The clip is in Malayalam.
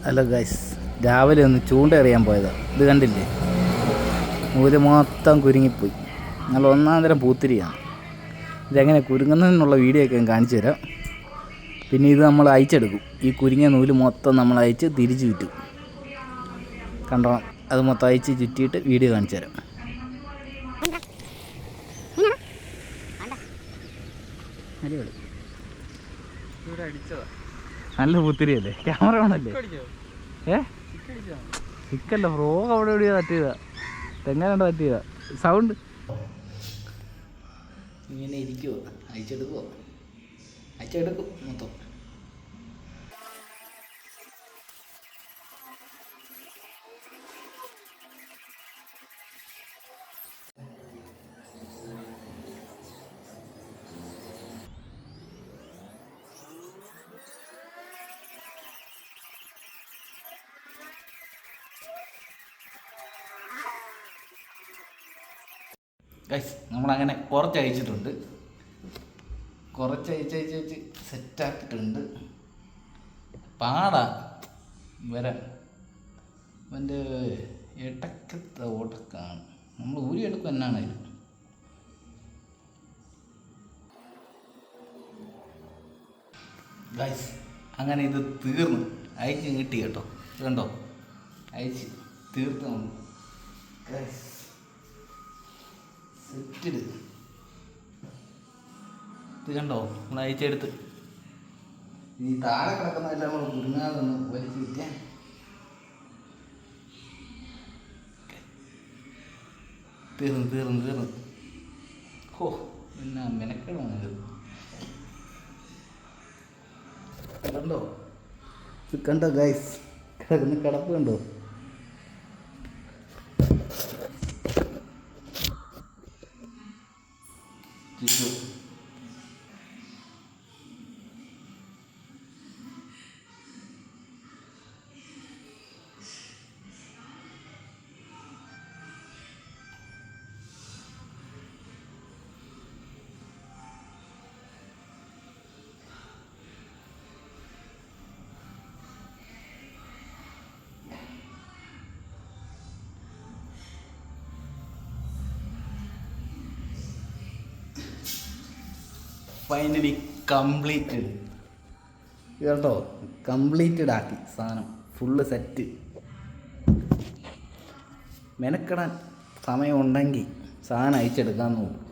ഹലോ ഗൈസ്, രാവിലെ ഒന്ന് ചൂണ്ട എറിയാൻ പോയതാണ്. ഇത് കണ്ടില്ലേ, നൂല് മൊത്തം കുരുങ്ങിപ്പോയി. നല്ല ഒന്നാം തരം പൂത്തിരിയാണ്. ഇതെങ്ങനെ കുരുങ്ങുന്നതെന്നുള്ള വീഡിയോ ഒക്കെ ഞാൻ കാണിച്ചു തരാം. പിന്നെ ഇത് നമ്മൾ അയച്ചെടുക്കും. ഈ കുരുങ്ങിയ നൂല് മൊത്തം നമ്മൾ അയച്ച് തിരിച്ച് ചുറ്റും. കണ്ടോ, അത് മൊത്തം അയച്ച് ചുറ്റിയിട്ട് വീഡിയോ കാണിച്ചു തരാം. നല്ല പൂത്തിരിയല്ലേ? ക്യാമറ ആണല്ലേ? സിക്കല്ല, ഫ്രോഗ് അവിടെ എവിടെയോ തട്ടിയതാ. തെങ്ങാണ്ട് പറ്റിയതാ. സൗണ്ട് ഇങ്ങനെ ഇരിക്കുവോ? അയച്ചെടുക്കുവോ? അയച്ചെടുക്കും മൊത്തം. ഗൈസ്, നമ്മളങ്ങനെ കുറച്ച് അയച്ചിട്ടുണ്ട്. കുറച്ച് അയച്ച് സെറ്റാക്കിയിട്ടുണ്ട്. പാടാ വരാൻ. അവൻ്റെ ഇടക്കത്തെ ഓട്ടക്കാണ്. നമ്മൾ ഊരിയെടുക്കും എന്നാണേലും. ഗൈസ്, അങ്ങനെ ഇത് തീർന്നു. അയച്ച് കിട്ടി കേട്ടോ. ഇത് കണ്ടോ, അയച്ച് തീർത്ത് നമ്മൾ. ഗൈസ് സെറ്റിട്. ഇത് കണ്ടോ, നമ്മൾ അയച്ചെടുത്ത്. ഈ താഴെ കിടക്കുന്നതെല്ലാം നമ്മൾ കുരുങ്ങാതെ ഒന്ന് വലിച്ചു വിറ്റാൻ. തീർന്നു. ഓ, പിന്നെ മെനക്കെടാണ് ഇത്. കണ്ടോ, ഇത് കണ്ടോ ഗൈസ്, കിടക്കുന്ന കിടപ്പ് കണ്ടോ? Finally completed. കേട്ടോ, കംപ്ലീറ്റഡ് ആക്കി സാധനം. Full set. മെനക്കെടാൻ സമയമുണ്ടെങ്കിൽ സാധനം അയച്ചെടുക്കാമെന്ന് പോകും.